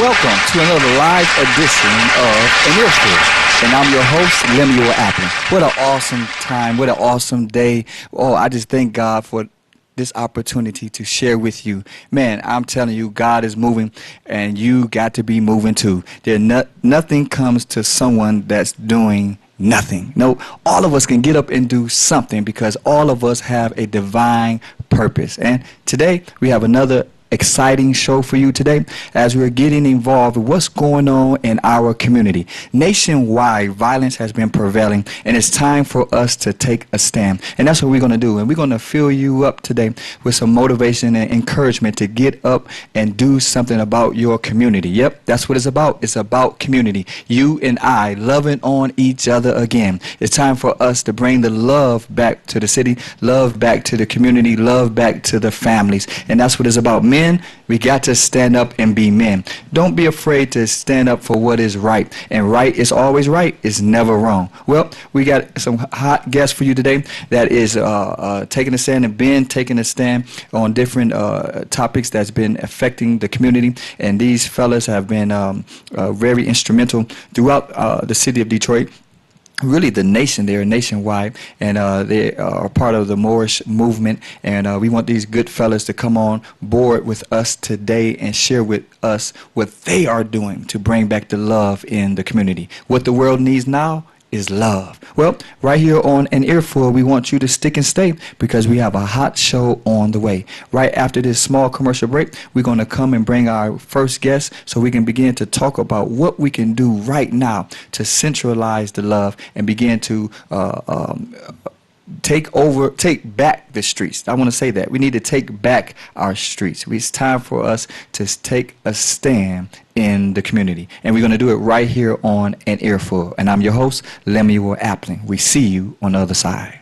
Welcome to another live edition of An Earful. And I'm your host, Lemuel Applin. What an awesome time. What an awesome day. Oh, I just thank God for this opportunity to share with you. Man, I'm telling you, God is moving, and you got to be moving too. Nothing comes to someone that's doing nothing. No, all of us can get up and do something because all of us have a divine purpose. And today we have another exciting show for you today as we're getting involved with what's going on in our community. Nationwide, violence has been prevailing, and it's time for us to take a stand. And that's what we're going to do. And we're going to fill you up today with some motivation and encouragement to get up and do something about your community. Yep, that's what it's about. It's about community. You and I loving on each other again. It's time for us to bring the love back to the city, love back to the community, love back to the families. And that's what it's about. Men, we got to stand up and be men. Don't be afraid to stand up for what is right. And right is always right. It's never wrong. Well, we got some hot guests for you today that is taking a stand and been taking a stand on different topics that's been affecting the community. And these fellas have been very instrumental throughout the city of Detroit. Really the nation. They're nationwide, and they are part of the Moorish movement, and we want these good fellas to come on board with us today and share with us what they are doing to bring back the love in the community. What the world needs now is love. Well, right here on An Earful, we want you to stick and stay because we have a hot show on the way. Right after this small commercial break, we're going to come and bring our first guest so we can begin to talk about what we can do right now to centralize the love and begin to take back the streets. I want to say that. We need to take back our streets. It's time for us to take a stand in the community. And we're going to do it right here on An Earful. And I'm your host, Lemuel Applin. We see you on the other side.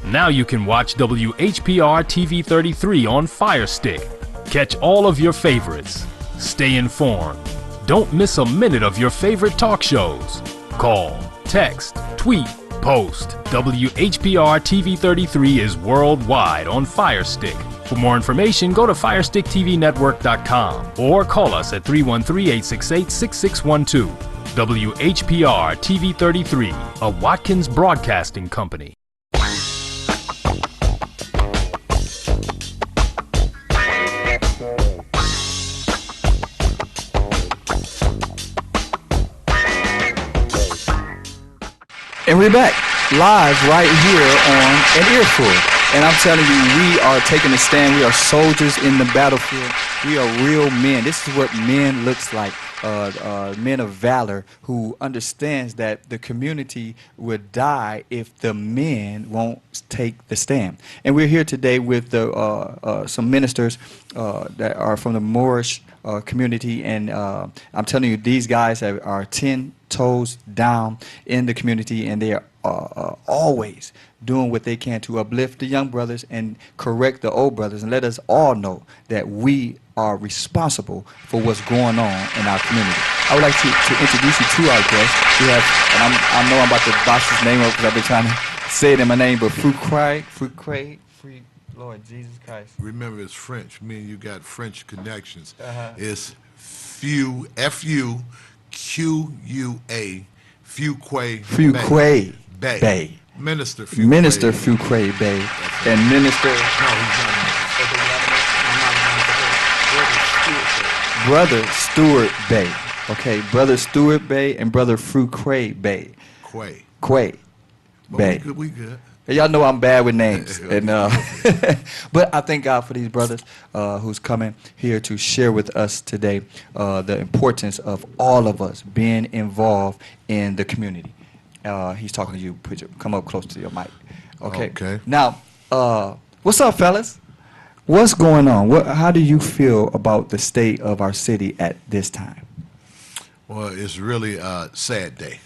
Now you can watch WHPR TV 33 on Fire Stick. Catch all of your favorites. Stay informed. Don't miss a minute of your favorite talk shows. Call, text, tweet, post. WHPR TV 33 is worldwide on Fire Stick. For more information, go to FirestickTVNetwork.com or call us at 313-868-6612. WHPR TV 33, a Watkins Broadcasting Company. And we're back live right here on An Earful. And I'm telling you, we are taking a stand. We are soldiers in the battlefield. We are real men. This is what men looks like. Men of valor who understands that the community would die if the men won't take the stand. And we're here today with some ministers that are from the Moorish community, and I'm telling you, these guys are 10 toes down in the community, and they are always doing what they can to uplift the young brothers and correct the old brothers and let us all know that we are responsible for what's going on in our community. I would like to introduce you to our guest. We have, and I know I'm about to botch his name up because I've been trying to say it in my name, but Lord Jesus Christ. Remember, it's French. Me and you got French connections. It's F-U-Q-U-A, Fuquay Bay. Minister Fuquay Bay. And Minister... No, he's not. Brother Stewart Bay. Okay, Brother Stewart Bay and Brother Fuquay Bay. Quay Bay. We good. Y'all know I'm bad with names, and but I thank God for these brothers who's coming here to share with us today the importance of all of us being involved in the community. He's talking to you. Come up close to your mic. Okay. Okay. Now, what's up, fellas? What's going on? How do you feel about the state of our city at this time? Well, it's really a sad day.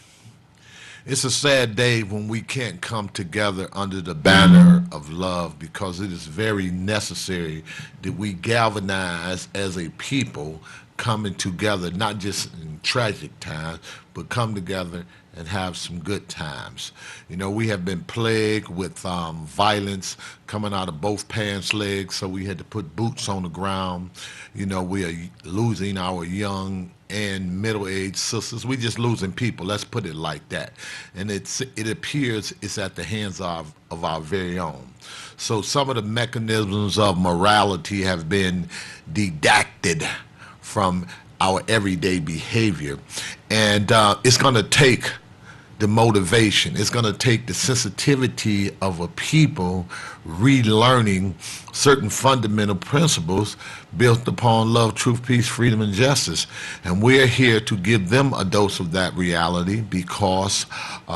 It's a sad day when we can't come together under the banner of love, because it is very necessary that we galvanize as a people, coming together, not just in tragic times, but come together and have some good times. You know, we have been plagued with violence coming out of both pants legs, so we had to put boots on the ground. You know, we are losing our young and middle-aged sisters. We just losing people. Let's put it like that. And it appears it's at the hands of our very own. So some of the mechanisms of morality have been deducted from our everyday behavior, and it's going to take the motivation. It's going to take the sensitivity of a people relearning certain fundamental principles built upon love, truth, peace, freedom, and justice. And we're here to give them a dose of that reality, because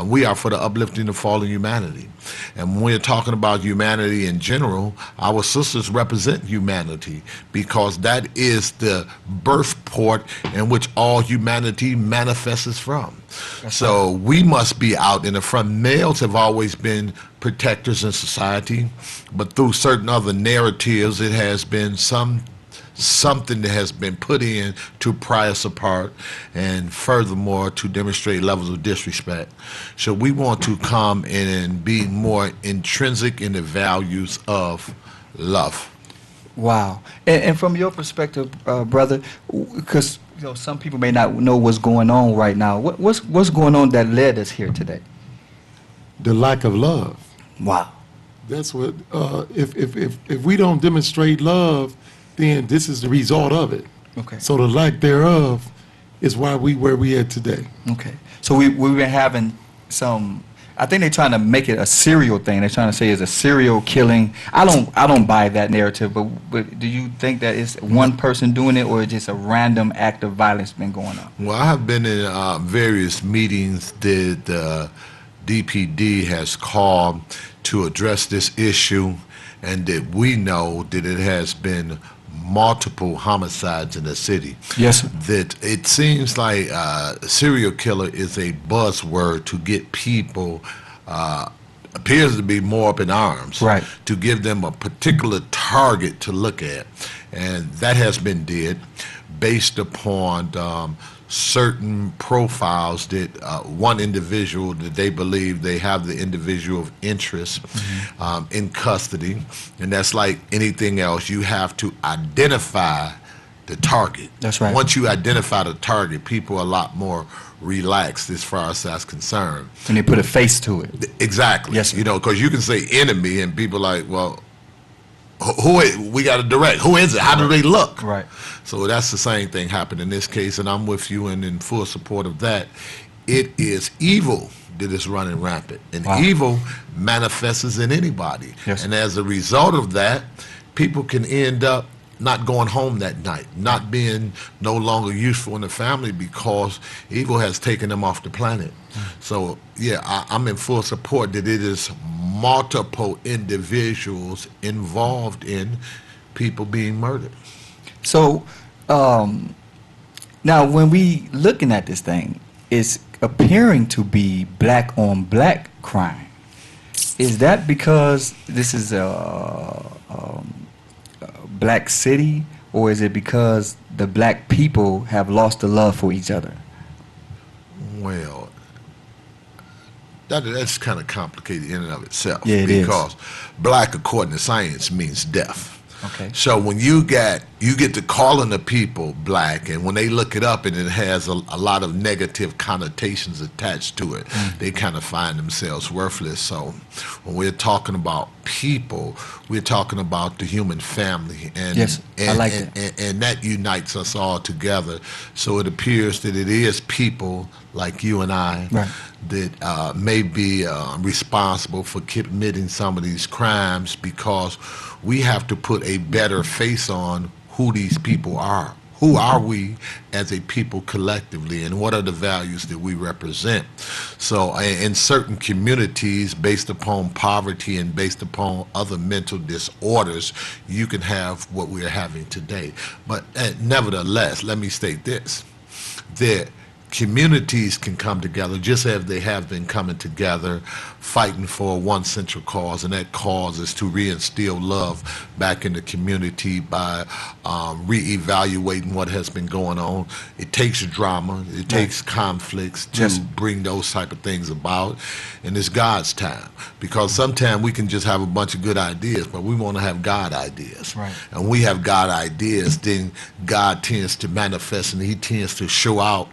we are for the uplifting of fallen humanity. And when we're talking about humanity in general, our sisters represent humanity, because that is the birth port in which all humanity manifests from. So we must be out in the front. Males have always been protectors in society, but through certain other narratives, it has been something that has been put in to pry us apart, and furthermore to demonstrate levels of disrespect. So we want to come in and be more intrinsic in the values of love. Wow. And from your perspective, brother, because some people may not know what's going on right now. What's going on that led us here today? The lack of love. Wow. That's what, if we don't demonstrate love, then this is the result of it. Okay. So the lack thereof is why where we at today. Okay. So we've been having some. I think they're trying to make it a serial thing. They're trying to say it's a serial killing. I don't buy that narrative. But do you think that it's one person doing it, or just a random act of violence been going on? Well, I have been in various meetings that DPD has called to address this issue, and that we know that it has been multiple homicides in the city. Yes, sir. That it seems like serial killer is a buzzword to get people, appears to be more up in arms, right, to give them a particular target to look at. And that has been did based upon certain profiles that one individual, that they believe they have the individual of interest in custody. And that's like anything else. You have to identify the target. That's right. Once you identify the target, people are a lot more relaxed as far as that's concerned. And they put a face to it. Exactly. Yes, sir. You know, because you can say enemy and people like, well, we got to direct. Who is it? How do they look? Right. So that's the same thing happened in this case, and I'm with you and in full support of that. It is evil that is running rampant, and wow, evil manifests in anybody. Yes. And as a result of that, people can end up not going home that night, not being no longer useful in the family, because evil has taken them off the planet. So yeah, I'm in full support that it is multiple individuals involved in people being murdered. So now when we looking at this thing, it's appearing to be black on black crime. Is that because this is a black city, or is it because the black people have lost the love for each other? Well, that's kind of complicated in and of itself. Yeah, it is. Because black, according to science, means deaf. Okay. So when you get to calling the people black, and when they look it up and it has a lot of negative connotations attached to it, they kind of find themselves worthless. So when we're talking about people, we're talking about the human family, and yes, I like that. And that unites us all together. So it appears that it is people like you and I, right, that may be responsible for committing some of these crimes, because we have to put a better face on who these people are. who are we as a people collectively, and what are the values that we represent? So in certain communities, based upon poverty and based upon other mental disorders, you can have what we're having today. But nevertheless, let me state this, that communities can come together just as they have been coming together, fighting for one central cause, and that cause is to reinstill love back in the community by reevaluating what has been going on. It takes drama, it takes conflicts to bring those type of things about, and it's God's time, because sometimes we can just have a bunch of good ideas, but we want to have God ideas. Right. And we have God ideas, then God tends to manifest, and he tends to show up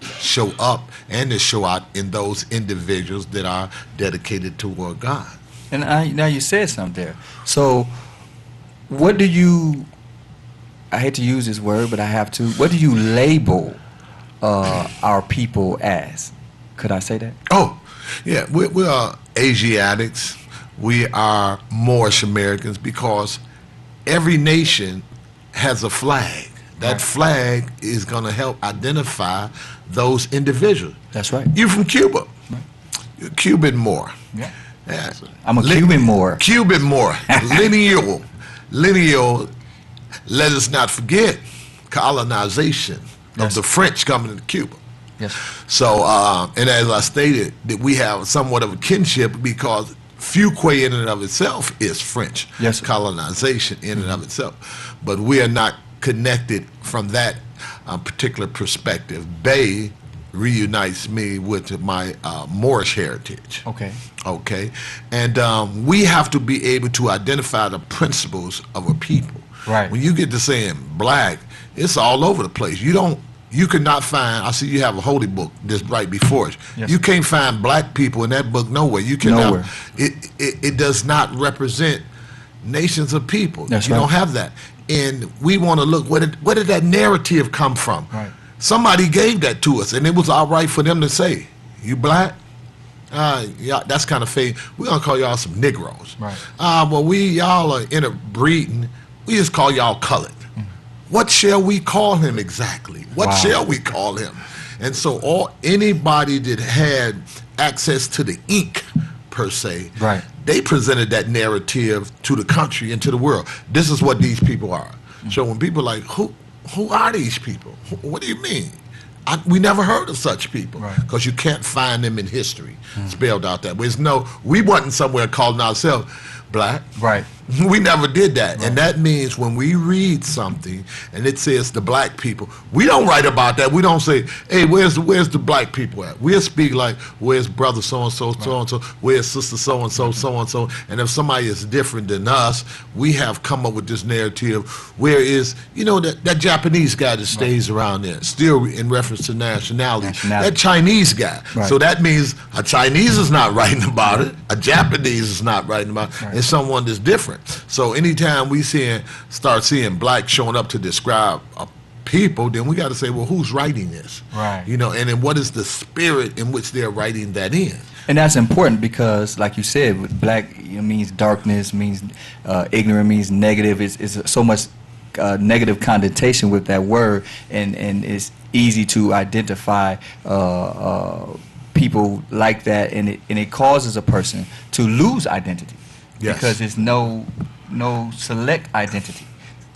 and to show out in those individuals that are dedicated toward God. And now you said something there. So what do you, I hate to use this word, but I have to, what do you label our people as? Could I say that? Oh, yeah, we are Asiatics. We are Moorish Americans, because every nation has a flag. That flag is going to help identify those individuals. That's right. You're from Cuba. Right. You're Cuban Moor. Yeah. Yeah. I'm a Cuban Moor. Cuban Moor. Lineal. Let us not forget colonization of the French coming to Cuba. Yes. So, and as I stated, that we have somewhat of a kinship, because Fuquay in and of itself is French colonization in and of itself. But we are not connected from that particular perspective. Bay reunites me with my Moorish heritage. Okay. And we have to be able to identify the principles of a people. Right. When you get to saying black, it's all over the place. You cannot find, I see you have a holy book just right before it. Yes. You can't find black people in that book nowhere. You cannot. Nowhere. It does not represent nations of people. That's you right. don't have that. And we want to look, where did that narrative come from? Right. Somebody gave that to us, and it was all right for them to say, you black? Yeah, that's kind of fake. We're going to call y'all some Negroes. Right. Well, y'all are interbreeding. We just call y'all colored. What shall we call him exactly? What shall we call him? And so anybody that had access to the ink, per se, they presented that narrative to the country and to the world. This is what these people are. So when people are like, who are these people? What do you mean? We never heard of such people, because you can't find them in history spelled out that way. We wasn't somewhere calling ourselves black. Right. We never did that. And that means when we read something and it says the black people, we don't write about that. We don't say, hey, where's the black people at? We'll speak like, where's brother so-and-so, so-and-so, where's sister so-and-so, so-and-so. And if somebody is different than us, we have come up with this narrative, where is, that Japanese guy that stays around there, still in reference to nationality. That Chinese guy. So that means a Chinese is not writing about it, a Japanese is not writing about it, and someone that's different. So anytime we start seeing black showing up to describe a people, then we got to say, well, who's writing this? Right. And then what is the spirit in which they're writing that in? And that's important, because, like you said, black means darkness, means ignorant, means negative. It's so much negative connotation with that word, and it's easy to identify people like that, and it causes a person to lose identity. Yes. Because it's no select identity.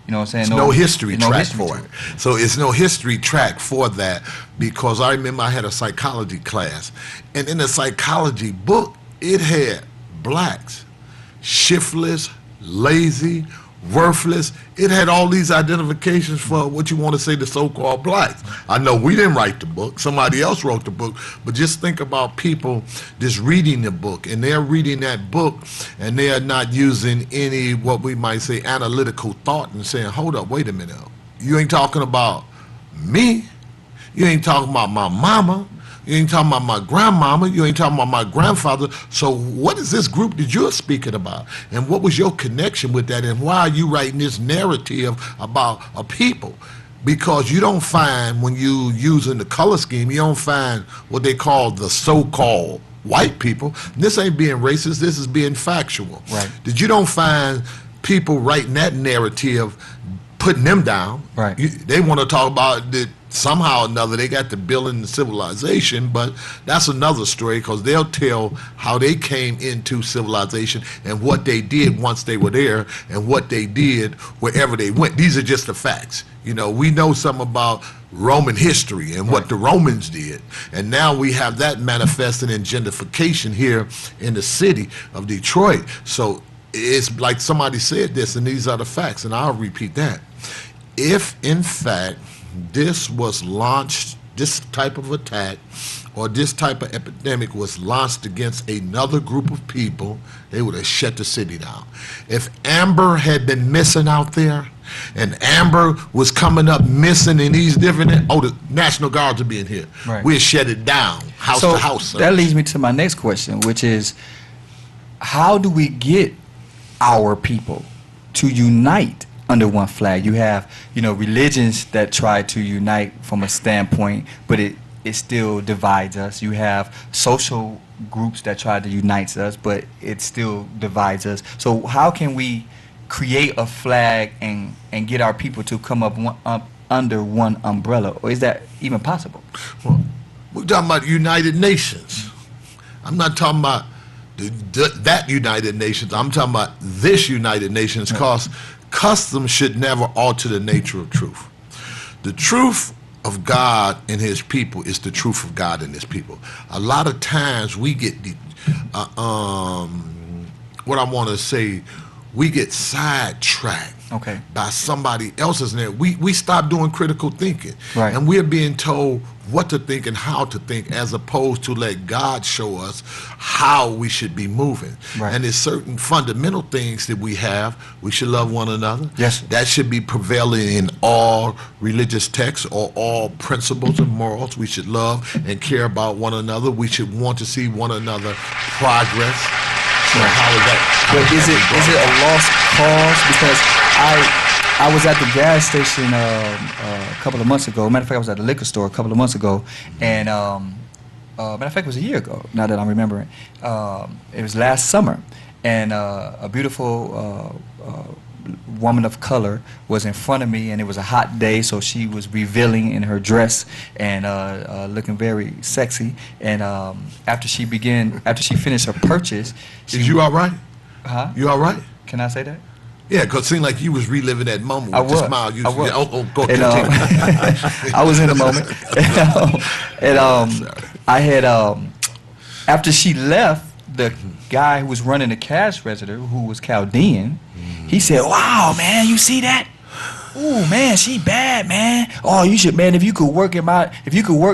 You know what I'm saying? No history track for it. So it's no history track for that, because I remember I had a psychology class, and in the psychology book, it had blacks, shiftless, lazy, worthless. It had all these identifications for what you want to say the so-called blacks. I know we didn't write the book. Somebody else wrote the book. But just think about people just reading the book, and they're reading that book, and they're not using any, what we might say, analytical thought, and saying, hold up, wait a minute. You ain't talking about me. You ain't talking about my mama. You ain't talking about my grandmama. You ain't talking about my grandfather. So what is this group that you're speaking about? And what was your connection with that? And why are you writing this narrative about a people? Because you don't find, when you using the color scheme, you don't find what they call the so-called white people. This ain't being racist. This is being factual. Right. That you don't find people writing that narrative putting them down. Right. They want to talk about that somehow or another they got the building the civilization, but that's another story because they'll tell how they came into civilization and what they did once they were there and what they did wherever they went. These are just the facts. You know, we know something about Roman history and what the Romans did, and now we have that manifested in gentrification here in the city of Detroit. So it's like somebody said this, and these are the facts, and I'll repeat that. If, in fact, this was launched, this type of attack or this type of epidemic was launched against another group of people, they would have shut the city down. If Amber had been missing out there, and Amber was coming up missing in these different, the National Guards would be in here. Right. We'd shut it down, house to house. That leads me to my next question, which is, how do we get our people to unite under one flag? You have, religions that try to unite from a standpoint, but it still divides us. You have social groups that try to unite us, but it still divides us. So how can we create a flag and get our people to come up under one umbrella? Or is that even possible? Well, we're talking about United Nations. I'm not talking about that United Nations. I'm talking about this United Nations, because customs should never alter the nature of truth. The truth of God and his people is the truth of God and his people. A lot of times we get what I want to say, we get sidetracked by somebody else's name. We stop doing critical thinking. Right. And we're being told what to think and how to think, as opposed to let God show us how we should be moving. Right. And there's certain fundamental things that we have. We should love one another. Yes. That should be prevailing in all religious texts or all principles and morals. We should love and care about one another. We should want to see one another progress. So how is that? But is it a lost cause? Because I was at the gas station a couple of months ago. Matter of fact, I was at the liquor store a couple of months ago, and matter of fact, it was a year ago. Now that I'm remembering, it was last summer, and a beautiful woman of color was in front of me, and it was a hot day, so she was revealing in her dress and looking very sexy. And after she finished her purchase, Is you all right? Huh? You all right? Can I say that? Yeah, because it seemed like you was reliving that moment with I the was. smile. I was. Go And, continue. I was in the moment. I had, after she left, the guy who was running the cash register, who was Chaldean, he said, "Wow, man, you see that? Ooh, man, she bad, man. Oh, you should, man, if you could work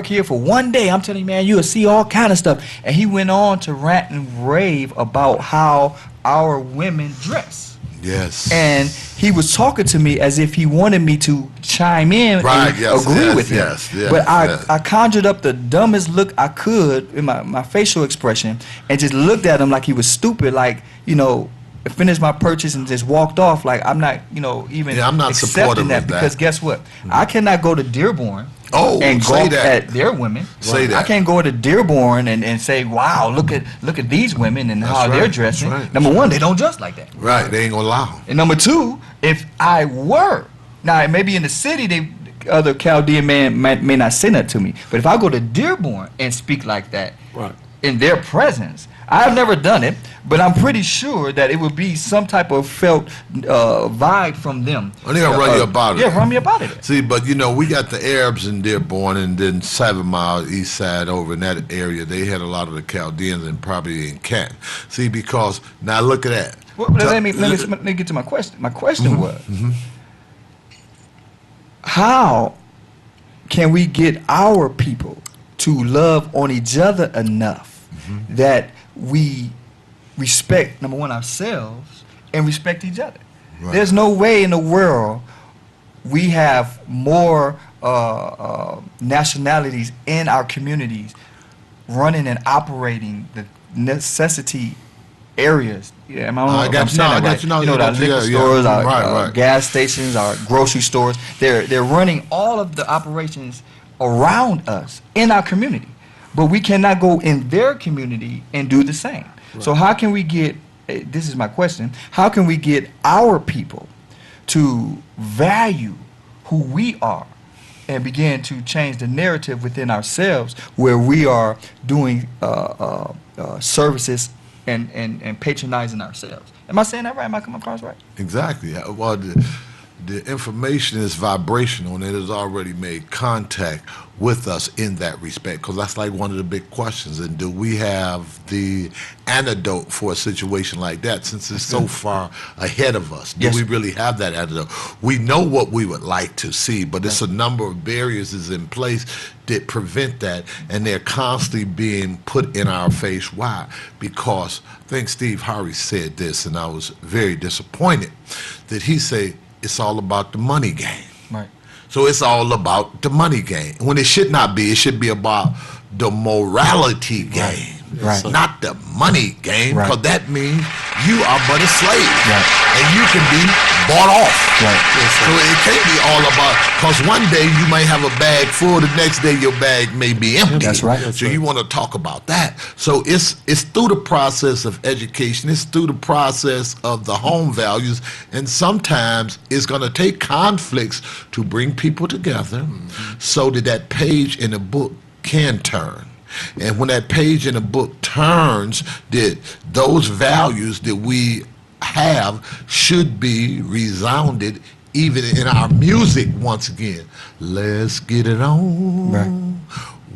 here for one day, I'm telling you, man, you'll see all kind of stuff." And he went on to rant and rave about how our women dress. Yes. And he was talking to me as if he wanted me to chime in and agree with him. Yes, but I conjured up the dumbest look I could in my facial expression and just looked at him like he was stupid, like, finished my purchase and just walked off like I'm not, even I'm not accepting that, because guess what? I cannot go to Dearborn and gawk at their women. Say that. I can't go to Dearborn and say, "Wow, look at these women and how they're dressing." Right. Number one, they don't dress like that. Right, they ain't gonna allow. And number two, if I were, now maybe in the city, other Chaldean man may not say that to me, but if I go to Dearborn and speak like that in their presence, I've never done it, but I'm pretty sure that it would be some type of felt vibe from them. They're gonna run you about it. Yeah, run me about it. See, but we got the Arabs in Dearborn, and then 7 Mile east side over in that area, they had a lot of the Chaldeans, and probably in Cant. See, because now look at that. Well, let me get to my question. My question was, how can we get our people to love on each other enough that we respect, number one, ourselves and respect each other? Right. There's no way in the world we have more nationalities in our communities running and operating the necessity areas. Yeah, I got you. Our liquor stores, our gas stations, our grocery stores. They're running all of the operations around us in our community, but we cannot go in their community and do the same. Right. So how can we get? This is my question. How can we get our people to value who we are and begin to change the narrative within ourselves where we are doing services and patronizing ourselves. Am I saying that right? Am I coming across right? Exactly. Well, the information is vibrational and it has already made contact with us in that respect, because that's like one of the big questions. And do we have the antidote for a situation like that, since it's so far ahead of us? Do Yes. we really have that antidote? We know what we would like to see, but it's a number of barriers is in place that prevent that, and they're constantly being put in our face. Why? Because I think Steve Harvey said this, and I was very disappointed that he said it's all about the money game. Right. So it's all about the money game. When it should not be, it should be about the morality game, Right. not the money game, Right. because that means you are but a slave, Right. and you can be bought off. Right. So it can't be all about, because one day you might have a bag full, the next day your bag may be empty. That's right. That's So you want to talk about that. So it's through the process of education, it's through the process of the home values, and sometimes it's going to take conflicts to bring people together so that that page in the book can turn. And when that page in the book turns, that those values that we have should be resounded even in our music once again. Let's get it on. Right.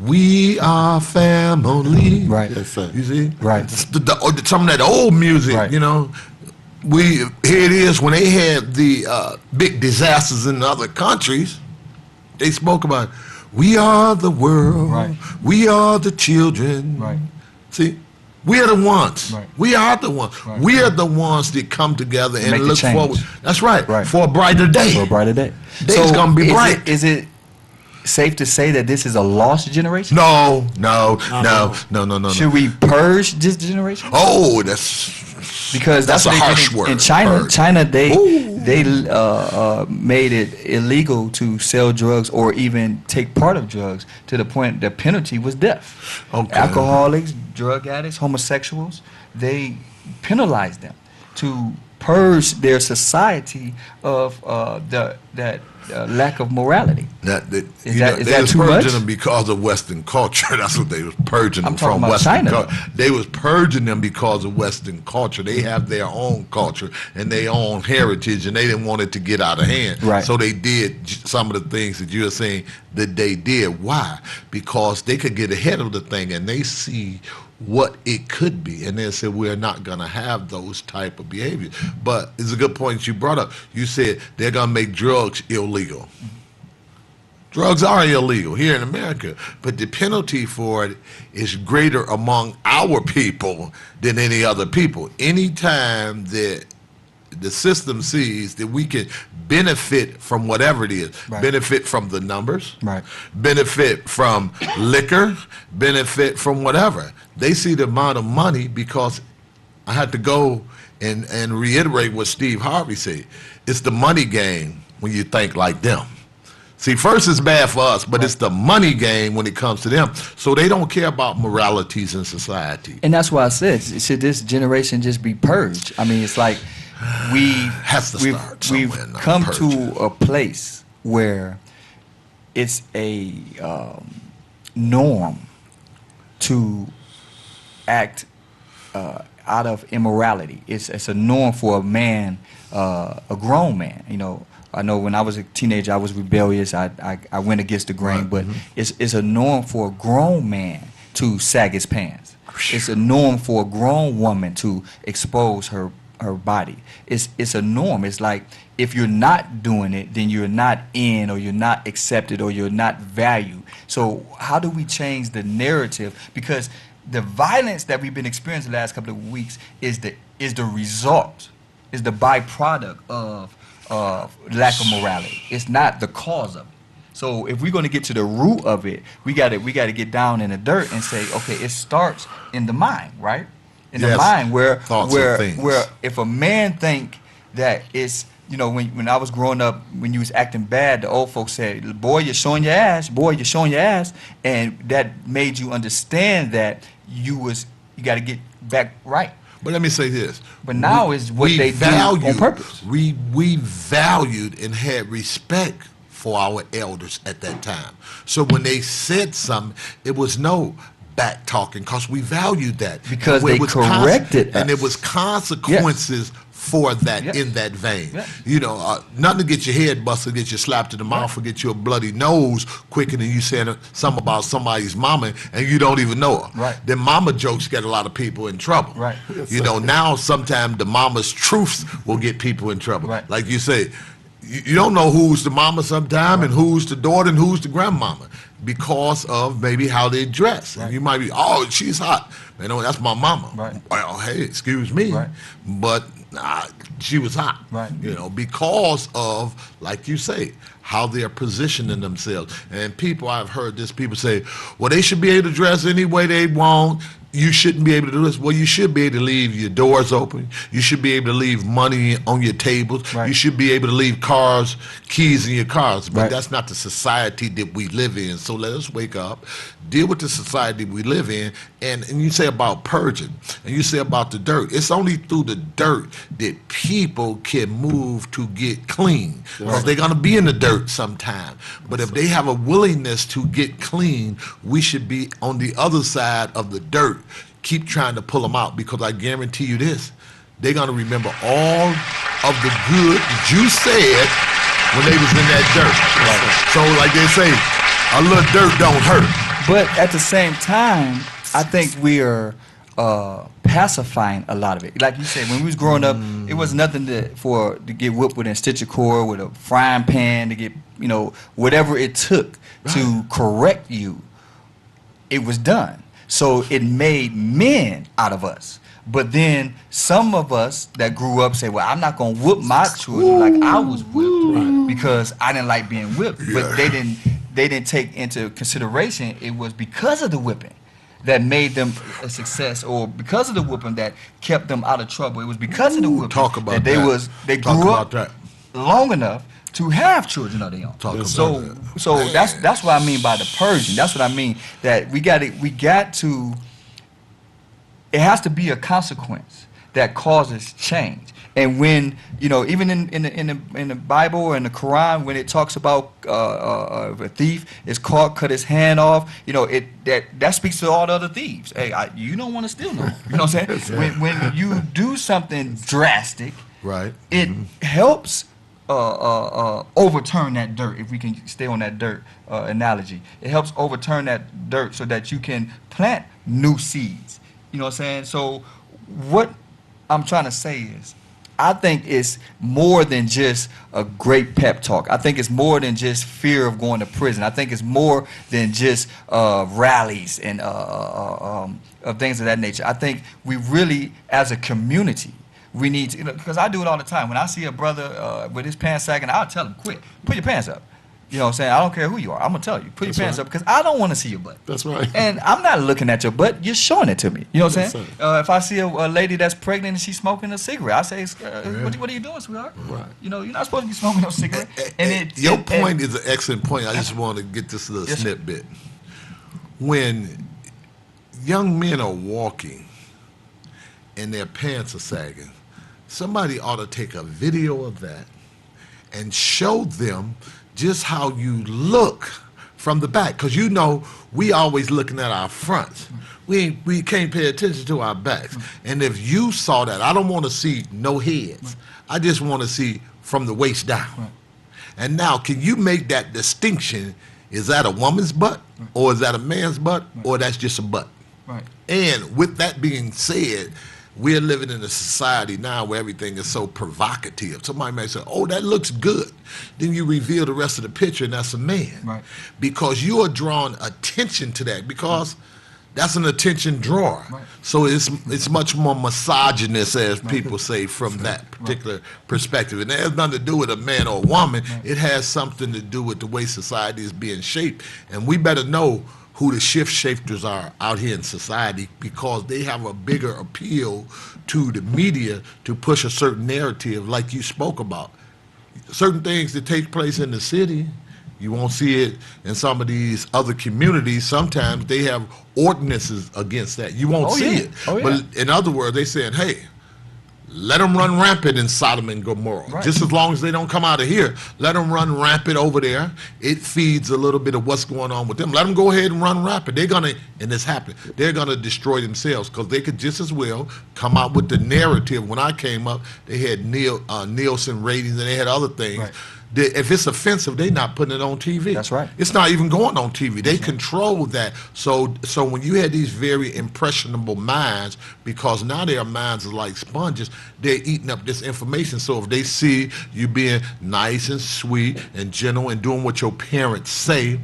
We are family. Right. Yes, sir. You see? Right. It's some of that old music, Right. you know. Here it is, when they had the big disasters in other countries, they spoke about, we are the world, Right. we are the children. Right. See, we are the ones. Right. We are the ones. Right. We are the ones that come together and Make the look change. forward. That's right. Right. For a brighter day. For a brighter day. Day's gonna be bright. Is it safe to say that this is a lost generation? No. Should we purge this generation? Oh, that's Because that's a what they harsh did word. in China. Purge. China, they Ooh. made it illegal to sell drugs or even take part of drugs, to the point the penalty was death. Okay. Alcoholics, drug addicts, homosexuals, they penalized them to purge their society of that lack of morality. Is that they was too purging much? them because of Western culture. That's what they was purging them I'm talking from. about Western China, culture. though. They was purging them because of Western culture. They have their own culture and their own heritage, and they didn't want it to get out of hand. Right. So they did some of the things that you're saying that they did. Why? Because they could get ahead of the thing and they see what it could be, and they said we're not going to have those type of behaviors. But it's a good point you brought up. You said they're going to make drugs illegal. Drugs are illegal here in America, but the penalty for it is greater among our people than any other people. Anytime that the system sees that we can benefit from whatever it is, Right. benefit from the numbers, Right. benefit from liquor, benefit from whatever. They see the amount of money, because I had to go and reiterate what Steve Harvey said. It's the money game when you think like them. See, first it's bad for us, but it's the money game when it comes to them. So they don't care about moralities in society. And that's why I said, should this generation just be purged? I mean, it's like Has to start somewhere, we've not come purge. to a place where it's a norm to act out of immorality. It's a norm for a man, a grown man. You know, I know when I was a teenager, I was rebellious. I went against the grain, Right. but it's a norm for a grown man to sag his pants. It's a norm for a grown woman to expose her body. It's a norm. It's like, if you're not doing it, then you're not in, or you're not accepted, or you're not valued. So how do we change the narrative? Because the violence that we've been experiencing the last couple of weeks is the result, is the byproduct of lack of morality. It's not the cause of it. So if we're going to get to the root of it, we got to get down in the dirt and say, okay, it starts in the mind, right? In the Yes. mind, where Thoughts and things. if a man think that it's, you know, when I was growing up, when you was acting bad, the old folks said, boy, you're showing your ass, boy, you're showing your ass, and that made you understand that you got to get back right. But let me say this. But now is what they do on purpose. We valued and had respect for our elders at that time. So when they said something, it was no back talking because we valued that. Because And they it was corrected and us. there was consequences for that Yes. in that vein. Yes. You know, nothing to get your head busted, get you slapped in the mouth, or get you a bloody nose quicker than you saying something about somebody's mama and you don't even know her. Right. Then mama jokes get a lot of people in trouble. Right. You know, now sometimes the mama's truths will get people in trouble. Right. Like you say, you don't know who's the mama sometime and who's the daughter and who's the grandmama because of maybe how they dress. And you might be, oh, she's hot. Man, no, that's my mama. Right. Well, hey, excuse me. Right. But she was hot. Right. You know, because of, like you say, how they're positioning themselves. And people, I've heard this, people say, well, they should be able to dress any way they want. You shouldn't be able to do this. Well, you should be able to leave your doors open. You should be able to leave money on your tables. Right. You should be able to leave keys in your cars. But Right. that's not the society that we live in. So let us wake up, deal with the society we live in. And you say about purging, and you say about the dirt. It's only through the dirt that people can move to get clean. Because they're going to be in the dirt sometime. But if they have a willingness to get clean, we should be on the other side of the dirt. Keep trying to pull them out, because I guarantee you this, they're going to remember all of the good that you said when they was in that dirt. So like they say, a little dirt don't hurt. But at the same time, I think we are pacifying a lot of it. Like you said, when we was growing up, it was nothing to get whipped with a stitcher cord, with a frying pan, to get, you know, whatever it took to correct you, it was done. So it made men out of us. But then some of us that grew up say, well, I'm not going to whoop my children like I was whipped because I didn't like being whipped. But they didn't take into consideration it was because of the whipping that made them a success, or because of the whipping that kept them out of trouble. It was because of the whipping Talk about that they Talk grew about up that. long enough to have children of their own. Talk about So that. that's what I mean by the purging. That's what I mean, that we got to. It has to be a consequence that causes change. And when, you know, even in the Bible or in the Quran, when it talks about a thief is caught, cut his hand off, you know, that speaks to all the other thieves. Hey, you don't want to steal no more. You know what I'm saying? When you do something drastic, Right. it helps overturn that dirt. If we can stay on that dirt analogy, it helps overturn that dirt so that you can plant new seeds. You know what I'm saying? So what I'm trying to say is, I think it's more than just a great pep talk. I think it's more than just fear of going to prison. I think it's more than just rallies and things of that nature. I think we really, as a community, we need to, because I do it all the time. When I see a brother with his pants sagging, I'll tell him, quit, put your pants up. You know what I'm saying? I don't care who you are. I'm going to tell you, put your pants up, because I don't want to see your butt. That's right. And I'm not looking at your butt. You're showing it to me. You know what I'm Yes, saying? sir. If I see a lady that's pregnant and she's smoking a cigarette, I say, what are you doing, sweetheart? Right. You know, you're not supposed to be smoking no cigarette. Your point is an excellent point. I just want to get this little Yes, sir. snippet. When young men are walking and their pants are sagging, somebody ought to take a video of that and show them just how you look from the back. Because you know, we always looking at our fronts. We can't pay attention to our backs. And if you saw that, I don't want to see no heads. I just want to see from the waist down. And now, can you make that distinction? Is that a woman's butt, or is that a man's butt, or that's just a butt? Right. And with that being said, we're living in a society now where everything is so provocative. Somebody may say, oh, that looks good. Then you reveal the rest of the picture, and that's a man. Right. Because you are drawing attention to that, because that's an attention drawer. Right. So it's much more misogynist, as people say, from that particular perspective. And it has nothing to do with a man or a woman. It has something to do with the way society is being shaped. And we better know who the shift shifters are out here in society, because they have a bigger appeal to the media to push a certain narrative like you spoke about. Certain things that take place in the city You won't see it in some of these other communities. Sometimes they have ordinances against that. You won't see it. Oh, yeah. But in other words, they saying, hey, let them run rampant in Sodom and Gomorrah. Right. Just as long as they don't come out of here, let them run rampant over there. It feeds a little bit of what's going on with them. Let them go ahead and run rampant. They're gonna, and it's happening. They're gonna destroy themselves because they could just as well come out with the narrative. When I came up, they had Nielsen ratings and they had other things. Right. If it's offensive, they're not putting it on TV. That's right. It's not even going on TV. They control that. So when you had these very impressionable minds, because now their minds are like sponges, they're eating up this information. So if they see you being nice and sweet and gentle and doing what your parents say,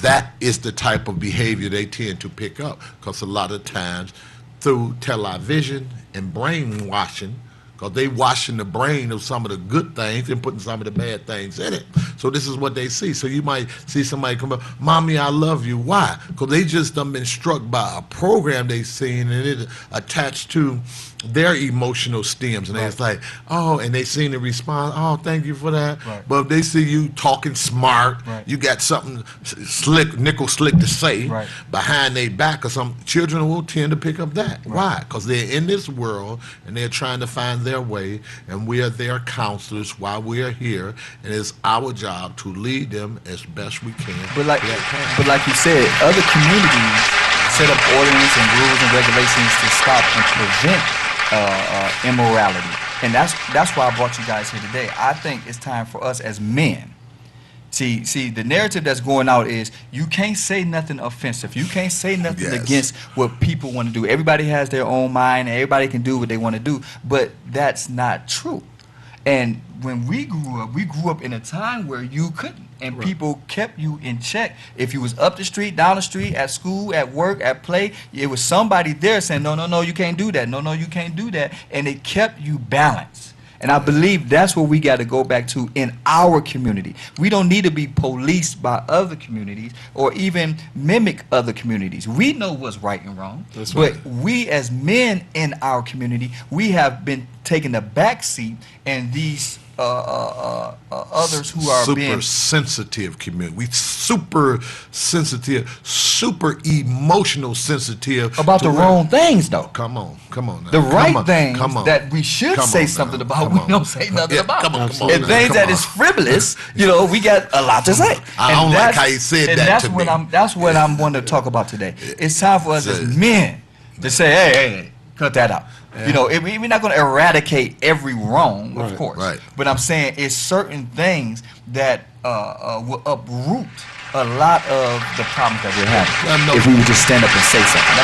that is the type of behavior they tend to pick up. Because a lot of times through television and brainwashing, because they washing the brain of some of the good things and putting some of the bad things in it. So this is what they see. So you might see somebody come up, Mommy, I love you. Why? Because they just done been struck by a program they seen and it attached to their emotional stems. And it's like, oh, and they seen the response, oh, thank you for that. Right. But if they see you talking smart, you got something slick, nickel slick to say behind their back or something, children will tend to pick up that. Why? Because they're in this world and they're trying to find their way, and we are their counselors while we are here, and it's our job to lead them as best we can. But like you said, other communities set up ordinances and rules and regulations to stop and prevent immorality, and that's why I brought you guys here today. I think it's time for us as men. See, the narrative that's going out is you can't say nothing offensive. You can't say nothing against what people want to do. Everybody has their own mind, and everybody can do what they want to do, but that's not true. And when we grew up in a time where you couldn't, and people kept you in check. If you was up the street, down the street, at school, at work, at play, it was somebody there saying, no, you can't do that. No, you can't do that. And it kept you balanced. And I believe that's what we got to go back to in our community. We don't need to be policed by other communities or even mimic other communities. We know what's right and wrong. That's but right. we as men in our community, we have been taking the back seat, and these others who are super sensitive community. We super sensitive, super emotional sensitive about the wrong things, though. Come on now. The right things that we should say something about, we don't say nothing about. And things that is frivolous, we got a lot to say. I don't like how you said that to me. That's what I'm going to talk about today. It's time for us as men to say, hey, cut that out. We're not going to eradicate every wrong, of course. Right. But I'm saying it's certain things that will uproot a lot of the problems that we're having if we would just stand up and say something.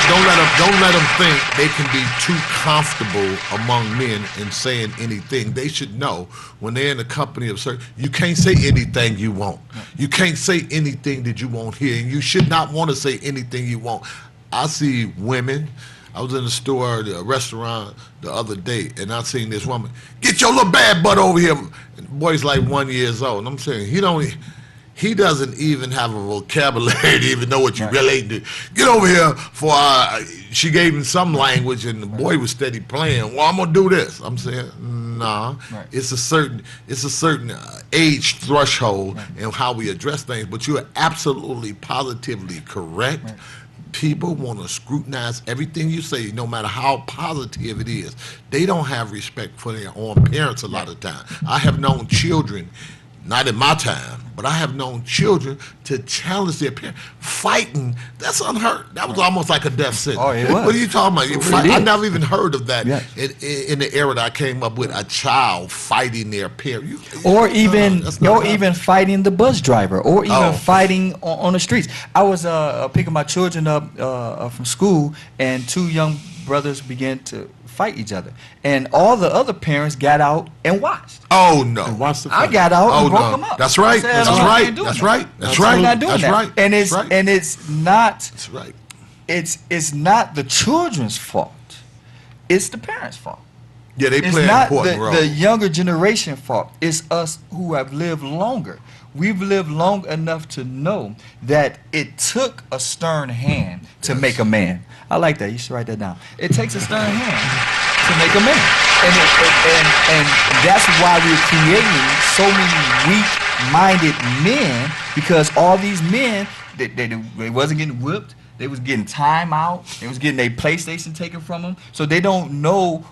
Don't let them think they can be too comfortable among men in saying anything. They should know when they're in the company of certain, you can't say anything you want. You can't say anything that you won't hear, and you should not want to say anything you want. I see women. I was in the store, the restaurant the other day, and I seen this woman, get your little bad butt over here. And the boy's like 1 year old, and I'm saying, he doesn't even have a vocabulary to even know what you relate to. Get over here she gave him some language, and the boy was steady playing. Well, I'm gonna do this. I'm saying, nah. Right. It's a certain age threshold in how we address things. But you are absolutely, positively correct. Right. People want to scrutinize everything you say, no matter how positive it is. They don't have respect for their own parents a lot of times. I have known children, not in my time, but I have known children to challenge their parents. Fighting, that's unheard. That was almost like a death sentence. Oh, it was. What are you talking about? I never even heard of that in the era that I came up with, a child fighting their parent. Even fighting the bus driver, or even fighting on the streets. I was picking my children up from school, and two young brothers began to fight each other, and all the other parents got out and watched. Oh no! I got out and broke them up. That's right. That's right. That's right. That's right. We're not doing that. And it's not. That's right. It's not the children's fault. It's the parents' fault. Yeah, they play an important role. It's not the younger generation fault. It's us who have lived longer. We've lived long enough to know that it took a stern hand to make a man. I like that. You should write that down. It takes a stern hand to make a man. And that's why we're creating so many weak minded men, because all these men, they wasn't getting whipped. They was getting time out. They was getting their PlayStation taken from them. So they don't know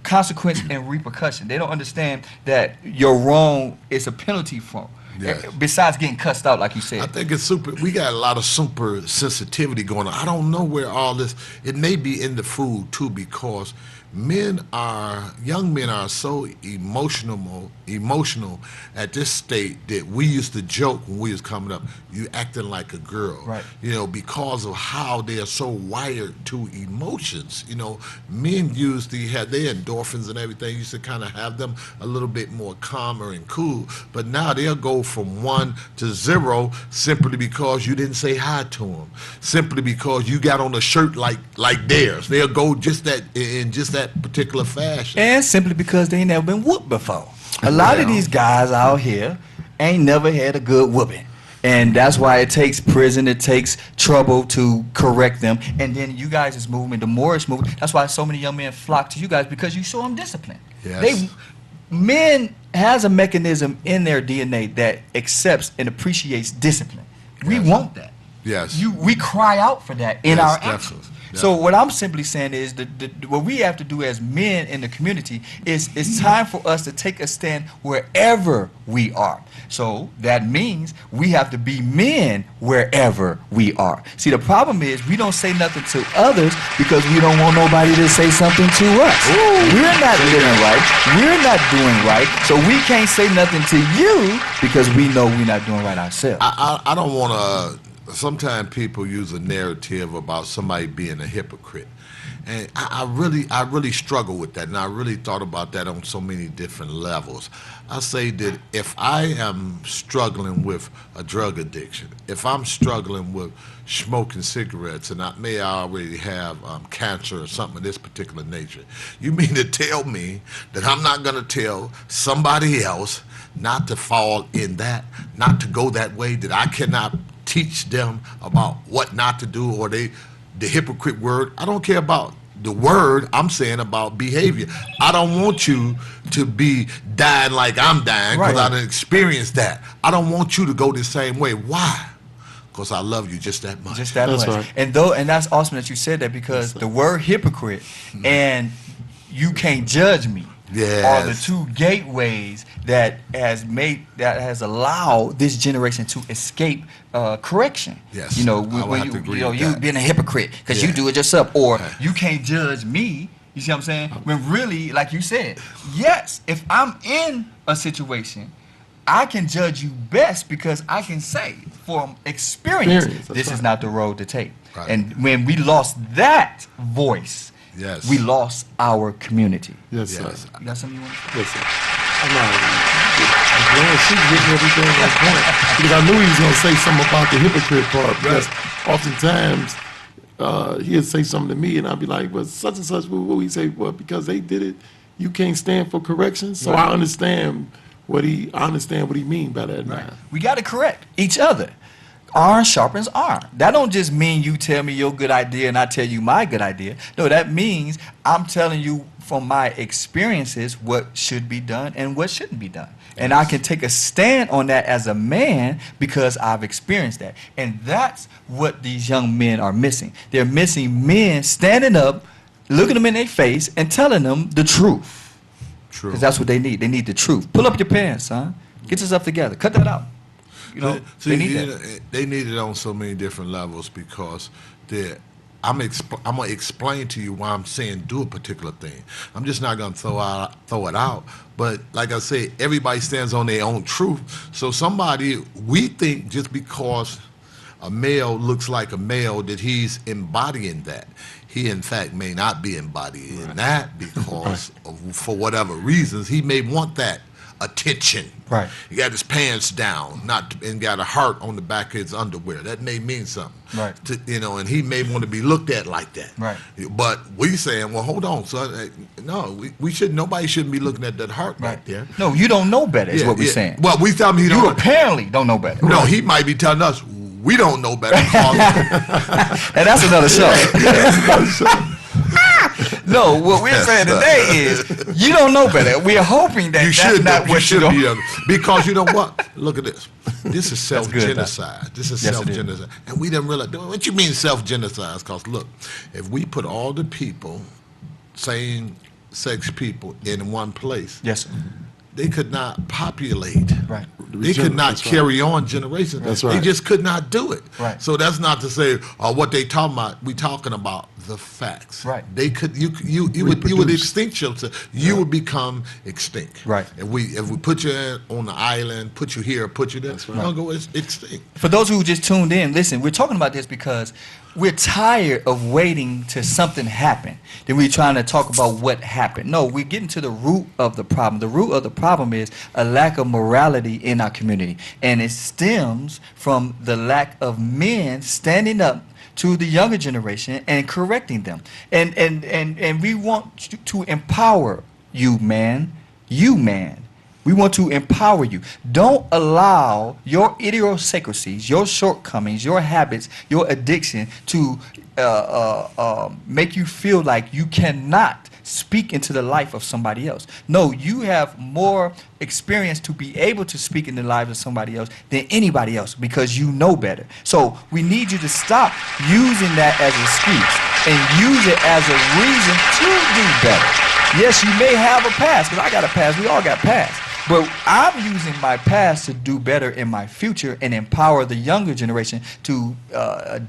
consequence and repercussion. They don't understand that your wrong is a penalty from. Yes. Besides getting cussed out, like you said. I think it's super. We got a lot of super sensitivity going on. I don't know where all this. It may be in the food too, because young men are so emotional at this state that we used to joke when we was coming up. You acting like a girl, right? Because of how they are so wired to emotions. Men used to have their endorphins and everything. Used to kind of have them a little bit more calmer and cool. But now they'll go from 1 to 0 simply because you didn't say hi to them, simply because you got on a shirt like theirs. They'll go just that in just that particular fashion, and simply because they ain't never been whooped before. A lot of these guys out here ain't never had a good whooping, and that's why it takes prison, it takes trouble to correct them. And then you guys' movement, the Moorish movement, that's why so many young men flock to you guys, because you show them discipline. Yes. Men has a mechanism in their DNA that accepts and appreciates discipline. We want that. Yes. We cry out for that in our definitely. actions. So what I'm simply saying is what we have to do as men in the community is it's time for us to take a stand wherever we are. So that means we have to be men wherever we are. See, the problem is we don't say nothing to others because we don't want nobody to say something to us. We're not living right. We're not doing right. So we can't say nothing to you because we know we're not doing right ourselves. I don't want to. Sometimes people use a narrative about somebody being a hypocrite, and I really struggle with that, and I really thought about that on so many different levels. I say that if I am struggling with a drug addiction, if I'm struggling with smoking cigarettes, and I may already have cancer or something of this particular nature, you mean to tell me that I'm not going to tell somebody else not to fall in that, not to go that way, that I cannot teach them about what not to do, or the hypocrite word? I don't care about the word, I'm saying about behavior. I don't want you to be dying like I'm dying because I done experienced that. I don't want you to go the same way. Why? Because I love you just that much. Just that much. Right. And that's awesome that you said that, because the word hypocrite and you can't judge me are the two gateways that has allowed this generation to escape correction. Yes. You being a hypocrite because you do it yourself, or you can't judge me. You see what I'm saying? When really, like you said, yes, if I'm in a situation, I can judge you best because I can say from experience this is not the road to take. Right. And when we lost that voice, we lost our community. Yes, sir. You got something you want to say? Yes, sir. She's getting everything on point. Because I knew he was going to say something about the hypocrite part. Because oftentimes he'd say something to me, and I'd be like, well, such and such, what he say? Well, because they did it, you can't stand for correction. So I understand what he mean by that. Right. We got to correct each other. Iron sharpens iron. That don't just mean you tell me your good idea and I tell you my good idea. No, that means I'm telling you from my experiences what should be done and what shouldn't be done. And I can take a stand on that as a man because I've experienced that. And that's what these young men are missing. They're missing men standing up, looking them in their face, and telling them the truth. True. Because that's what they need. They need the truth. Pull up your pants, son. Get yourself together. Cut that out. They need that. They need it on so many different levels, because I'm gonna explain to you why I'm saying do a particular thing. I'm just not gonna throw it out. But like I said, everybody stands on their own truth. So we think just because a male looks like a male that he's embodying that. He in fact may not be embodying that because for whatever reasons he may want that attention. Right. He got his pants down, and got a heart on the back of his underwear. That may mean something. Right. And he may want to be looked at like that. Right. But we saying, well, hold on, son. No, nobody shouldn't be looking at that heart right there. No, you don't know better is what we're saying. Well, we tell him you apparently don't know better. No, he might be telling us we don't know better. And that's another show. No, what we're saying today is you don't know better. We're hoping that You that's should not know. You what you should be don't. because you know what? Look at this. This is That's good, self-genocide. This is Yes, it is. self-genocide, and we didn't realize. What you mean self-genocide? Because look, if we put all the people, same-sex people, in one place, Yes, sir. they could not populate. Right. They could not That's right. carry on generations. That's They right. just could not do it. Right. So that's not to say what they talking about. We talking about the facts. Right. They could you would Reproduce. extinct yourself. You would become extinct. Right. If we put you on the island, put you here, put you there, That's you're right. gonna go extinct. For those who just tuned in, listen, we're talking about this because we're tired of waiting till something happened. Then we're trying to talk about what happened. No, we're getting to the root of the problem. The root of the problem is a lack of morality in our community. And it stems from the lack of men standing up to the younger generation and correcting them. And we want to empower you, man. You, man. We want to empower you. Don't allow your idiosyncrasies, your shortcomings, your habits, your addiction to make you feel like you cannot speak into the life of somebody else. No, you have more experience to be able to speak in the lives of somebody else than anybody else because you know better. So we need you to stop using that as an excuse and use it as a reason to do better. Yes, you may have a past, because I got a past. We all got past. But I'm using my past to do better in my future and empower the younger generation to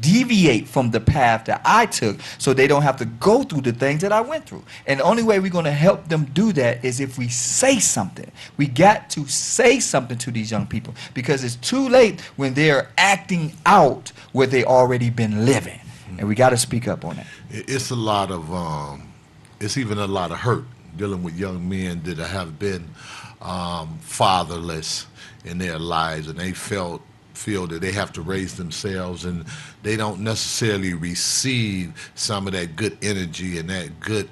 deviate from the path that I took so they don't have to go through the things that I went through. And the only way we're going to help them do that is if we say something. We got to say something to these young people because it's too late when they're acting out what they already been living. And we got to speak up on that. It's a lot of it's even a lot of hurt dealing with young men that have been fatherless in their lives, and they feel that they have to raise themselves, and they don't necessarily receive some of that good energy and that good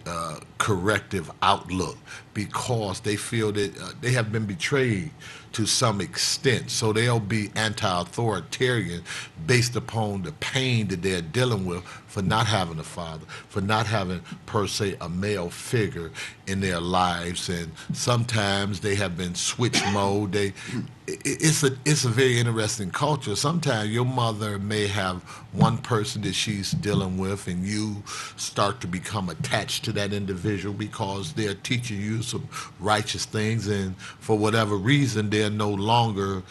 corrective outlook because they feel that they have been betrayed to some extent. So they'll be anti-authoritarian based upon the pain that they're dealing with for not having a father, for not having, per se, a male figure in their lives. And sometimes they have been switch mode. It's a very interesting culture. Sometimes your mother may have one person that she's dealing with, and you start to become attached to that individual because they're teaching you some righteous things, and for whatever reason, they're no longer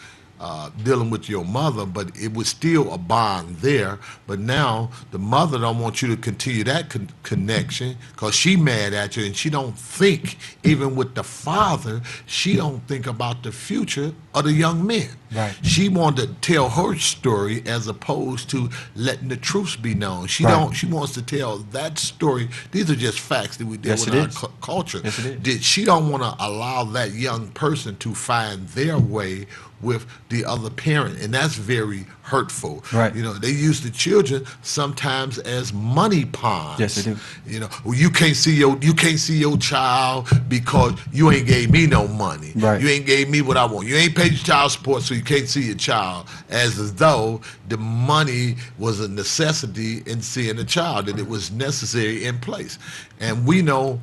dealing with your mother, but it was still a bond there. But now the mother don't want you to continue that connection because she mad at you, and she don't think, even with the father, she don't think about the future of the young men. Right. She wanted to tell her story as opposed to letting the truth be known. She Right. don't. She wants to tell that story. These are just facts that we deal Yes, with it in our is. culture. Yes, it is. That she don't want to allow that young person to find their way with the other parent, and that's very hurtful. Right. You know, they use the children sometimes as money pawns. Yes, they do. You know, well, you can't see your child because you ain't gave me no money. Right. You ain't gave me what I want. You ain't paid your child support, so you can't see your child, as though the money was a necessity in seeing the child, that it was necessary in place. And we know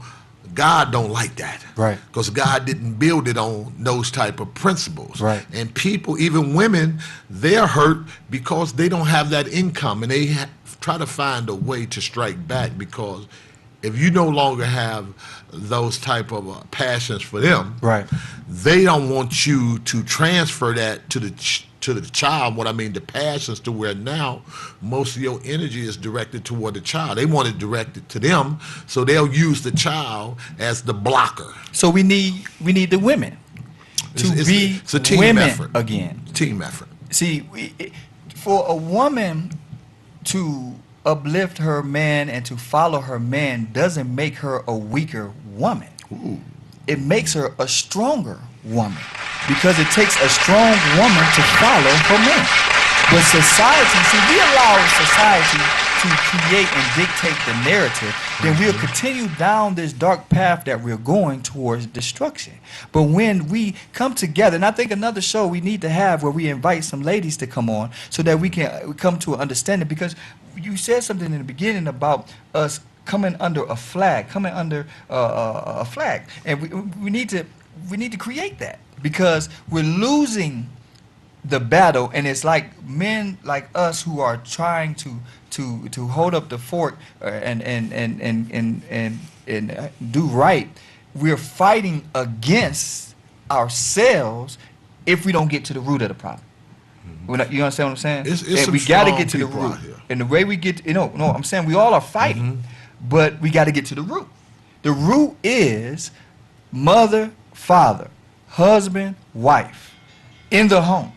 God don't like that. Right. Because God didn't build it on those type of principles. Right. And people, even women, they're hurt because they don't have that income, and they try to find a way to strike back, because if you no longer have those type of passions for them, Right. they don't want you to transfer that to the child. What I mean, the passions, to where now most of your energy is directed toward the child. They want it directed to them, so they'll use the child as the blocker. So we need the women to be it's a team women effort. again. Team effort. See, for a woman to uplift her man and to follow her man doesn't make her a weaker woman. Ooh. It makes her a stronger woman, because it takes a strong woman to follow her man. But society, see, we allow society to create and dictate the narrative, then we'll continue down this dark path that we're going towards destruction. But when we come together, and I think another show we need to have where we invite some ladies to come on so that we can come to an understanding, because you said something in the beginning about us coming under a flag, coming under a flag, and we need to create that because we're losing the battle, and it's like men like us who are trying to hold up the fort and do right. We're fighting against ourselves if we don't get to the root of the problem. You understand what I'm saying? It's we got to get to the people out root. here. And the way we get, no, I'm saying we all are fighting, but we got to get to the root. The root is mother, father, husband, wife in the home.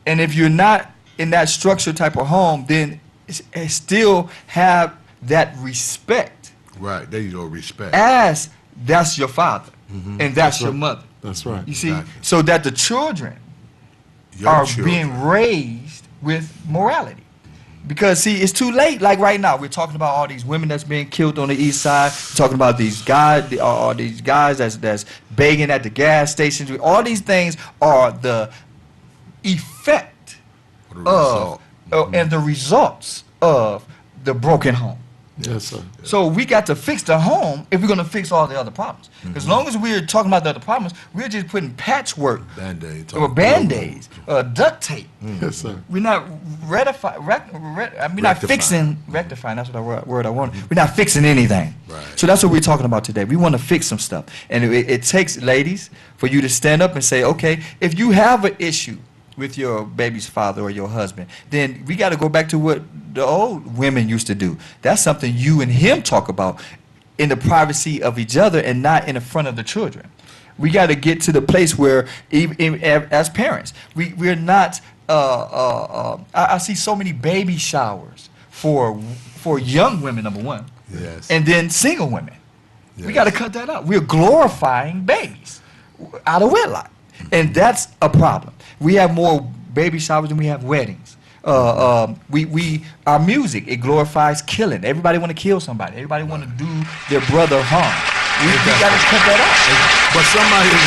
And if you're not in that structured type of home, then it still have that respect. Right, there you go, respect. As that's your father and that's your mother. That's right. You see, Exactly. so that the children Your are children. being raised with morality. Because see, it's too late. Like right now, we're talking about all these women that's being killed on the east side. We're talking about these guys, all these guys that's begging at the gas stations. All these things are the effect The of result. and the results of the broken home. Yes, sir. So we got to fix the home if we're going to fix all the other problems. As long as we're talking about the other problems, we're just putting patchwork Band-Aids. or Band-Aids, duct tape. Yes, sir. We're not rectifying. That's what the word I want. We're not fixing anything. Right. So that's what we're talking about today. We want to fix some stuff, and it takes, ladies, for you to stand up and say, okay, if you have an issue with your baby's father or your husband, then we got to go back to what the old women used to do. That's something you and him talk about in the privacy of each other and not in the front of the children. We got to get to the place where, even as parents, we're not. I see so many baby showers for young women, number one, Yes. and then single women. We Yes. got to cut that out. We're glorifying babies out of wedlock, and that's a problem. We have more baby showers than we have weddings. Our music, it glorifies killing. Everybody want to kill somebody. Everybody want to do their brother harm. We got to cut that out. But somebody is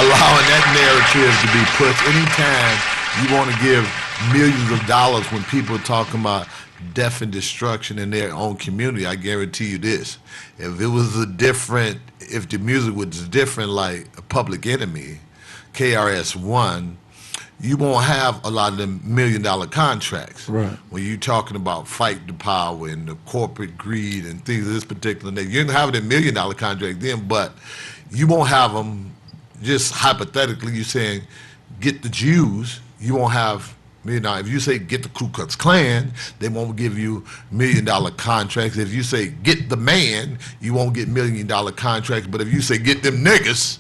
allowing that narrative to be pushed. Anytime you want to give millions of dollars when people are talking about death and destruction in their own community, I guarantee you this. If it was if the music was different like Public Enemy, KRS-One, you won't have a lot of them $1 million contracts. Right. When you're talking about fight the power and the corporate greed and things of this particular nature, you didn't have a $1 million contract then, but you won't have them just hypothetically. You're saying get the Jews, you won't have $1 million. If you say get the Ku Klux Klan, they won't give you $1 million contracts. If you say get the man, you won't get $1 million contracts. But if you say get them niggas,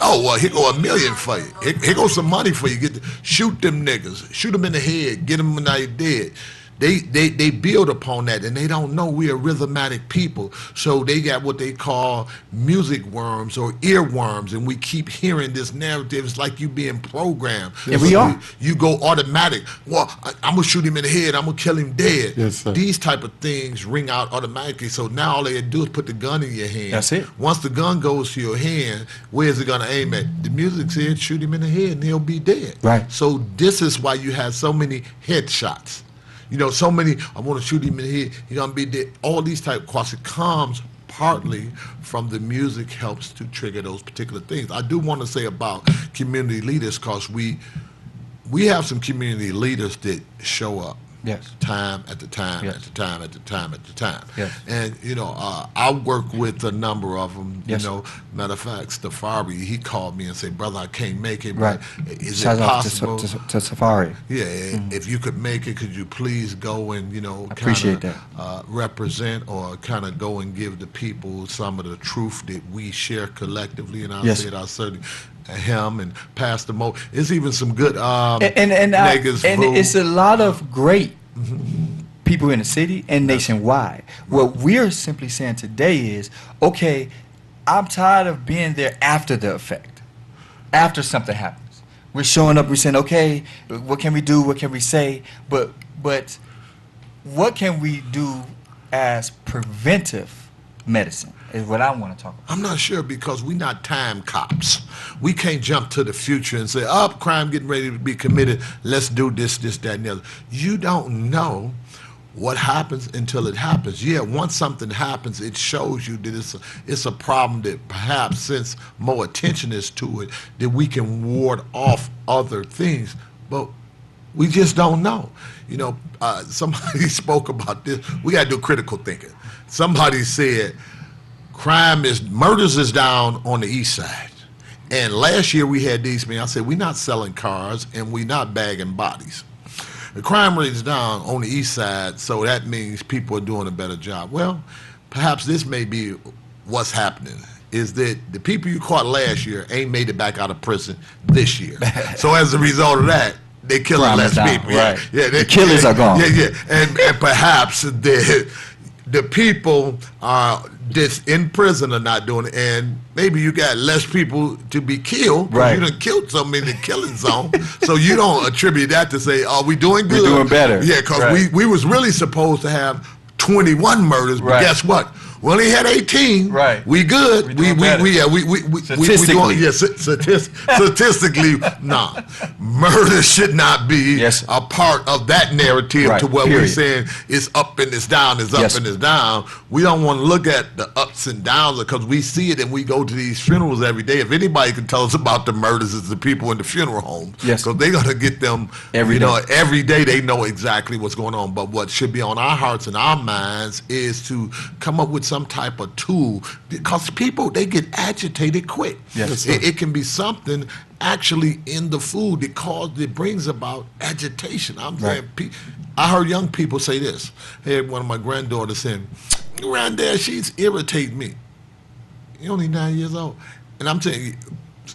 oh, well, here go $1 million for you. Here goes some money for you. Shoot them niggas. Shoot them in the head. Get them when they're dead. They build upon that, and they don't know we are rhythmatic people. So they got what they call music worms or earworms, and we keep hearing this narrative. It's like you being programmed. And we are. You go automatic. Well, I'm going to shoot him in the head. I'm going to kill him dead. Yes, sir. These type of things ring out automatically. So now all they do is put the gun in your hand. That's it. Once the gun goes to your hand, where's it going to aim at? The music said shoot him in the head and he'll be dead. Right. So this is why you have so many headshots. You know, so many, I want to shoot him in the head, he's going to be dead. All these type of course, it comes partly from the music helps to trigger those particular things. I do want to say about community leaders, because we have some community leaders that show up. Yes. Time at the time, Yes. at the time, at the time, at the time. Yes. And, you know, I work with a number of them. Yes. You know, matter of fact, Stafari, he called me and said, brother, I can't make it. Right. But is Shout it out possible? to Safari. Yeah, if you could make it, could you please go and, you know, appreciate represent or kind of go and give the people some of the truth that we share collectively? And I Yes. said, I certainly, him and Pastor Mo. It's even some good And niggas. it's a lot of great people in the city and nationwide. What we're simply saying today is, okay, I'm tired of being there after the effect, after something happens. We're showing up, we're saying, okay, what can we do, what can we say, but what can we do as preventive medicine is what I want to talk about. I'm not sure, because we're not time cops. We can't jump to the future and say, crime getting ready to be committed. Let's do this, that, and the other. You don't know what happens until it happens. Yeah, once something happens, it shows you that it's a problem that perhaps since more attention is to it, that we can ward off other things. But we just don't know. Somebody spoke about this. We got to do critical thinking. Somebody said murders is down on the east side. And last year we had these men. I said, we're not selling cars and we're not bagging bodies. The crime rate is down on the east side, so that means people are doing a better job. Well, perhaps this may be what's happening, is that the people you caught last year ain't made it back out of prison this year. So as a result of that, they're killing Crime less is down, people. right. The killers are gone. Yeah. And perhaps the people that's in prison are not doing it, and maybe you got less people to be killed. Right. You done killed so many in the killing zone, so you don't attribute that to say, "Oh, we doing good? We're doing better." Yeah, because Right. we was really supposed to have 21 murders, but Right. guess what? We only had 18. Right. We good. We doing better. Statistically. Statistically, nah. Murder should not be Yes. a part of that narrative Right. to what Period. we're saying it's up and it's down, it's up Yes. and it's down. We don't want to look at the ups and downs because we see it and we go to these funerals every day. If anybody can tell us about the murders, it's the people in the funeral homes. Yes. Because they're going to get them Every day. every day they know exactly what's going on. But what should be on our hearts and our minds is to come up with some type of tool, because people, they get agitated quick. Yes. It can be something actually in the food it brings about agitation. I'm Right. saying, I heard young people say this. I had one of my granddaughters saying, "Granddad, she's irritating me." You're only 9 years old. And I'm telling you,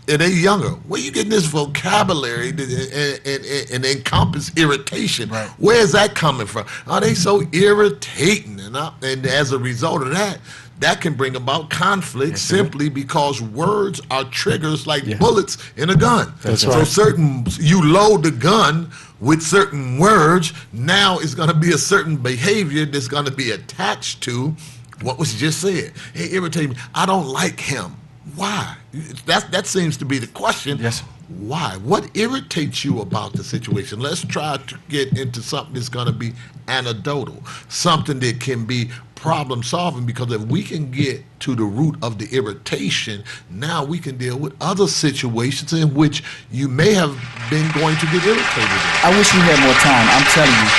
and they younger. Where you getting this vocabulary and encompass irritation? Right. Where is that coming from? Are they so irritating? And as a result of that, that can bring about conflict. Yes, simply because words are triggers like Yeah. bullets in a gun. That's so right. you load the gun with certain words. Now it's going to be a certain behavior that's going to be attached to what was just said. It irritates me. I don't like him. Why? That seems to be the question. Yes. Why? What irritates you about the situation? Let's try to get into something that's going to be anecdotal, something that can be problem solving, because if we can get to the root of the irritation, now we can deal with other situations in which you may have been going to get irritated. I wish we had more time. I'm telling you,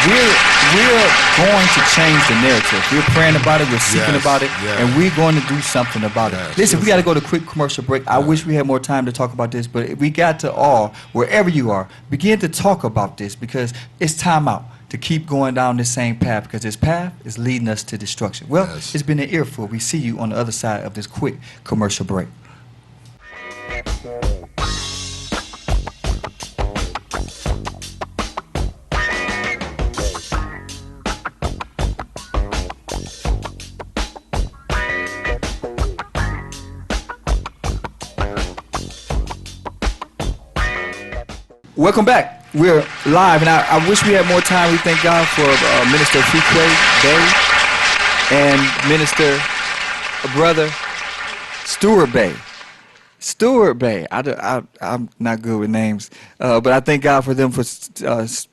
we're going to change the narrative. We're praying about it. We're seeking Yes, about it, yes. and we're going to do something about Yes, it. Listen, yes. we got to go to a quick commercial break. I wish we had more time to talk about this, but we got to all, wherever you are, begin to talk about this, because it's time out to keep going down this same path, because this path is leading us to destruction. Well, Yes. it's been an earful. We see you on the other side of this quick commercial break. Welcome back. We're live, and I wish we had more time. We thank God for Minister Fuquay Bay and Minister Brother Stewart Bay. Stewart Bay. I'm not good with names, but I thank God for them for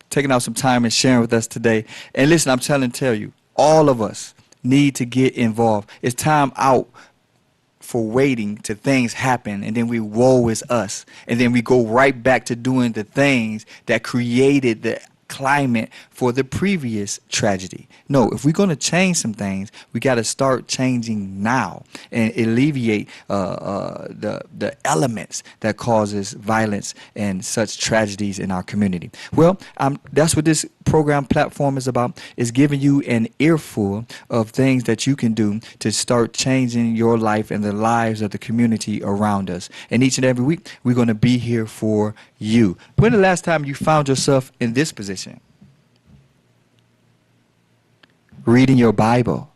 taking out some time and sharing with us today. And listen, I'm tell you, all of us need to get involved. It's time out for waiting till things happen, and then we woe is us, and then we go right back to doing the things that created the climate for the previous tragedy. No, if we're going to change some things, we got to start changing now and alleviate the elements that causes violence and such tragedies in our community. Well, that's what this program platform is about, is giving you an earful of things that you can do to start changing your life and the lives of the community around us. And each and every week, we're going to be here for you. When the last time you found yourself in this position? Reading your Bible.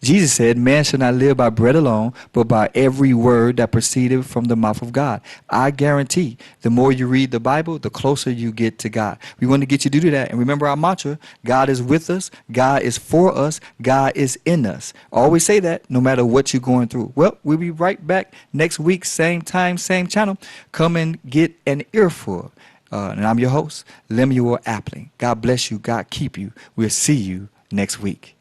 Jesus said, man shall not live by bread alone, but by every word that proceeded from the mouth of God. I guarantee the more you read the Bible, the closer you get to God. We want to get you to do that. And remember our mantra, God is with us, God is for us, God is in us. Always say that no matter what you're going through. Well, we'll be right back next week, same time, same channel. Come and get an earful And I'm your host, Lemuel Appling. God bless you. God keep you. We'll see you next week.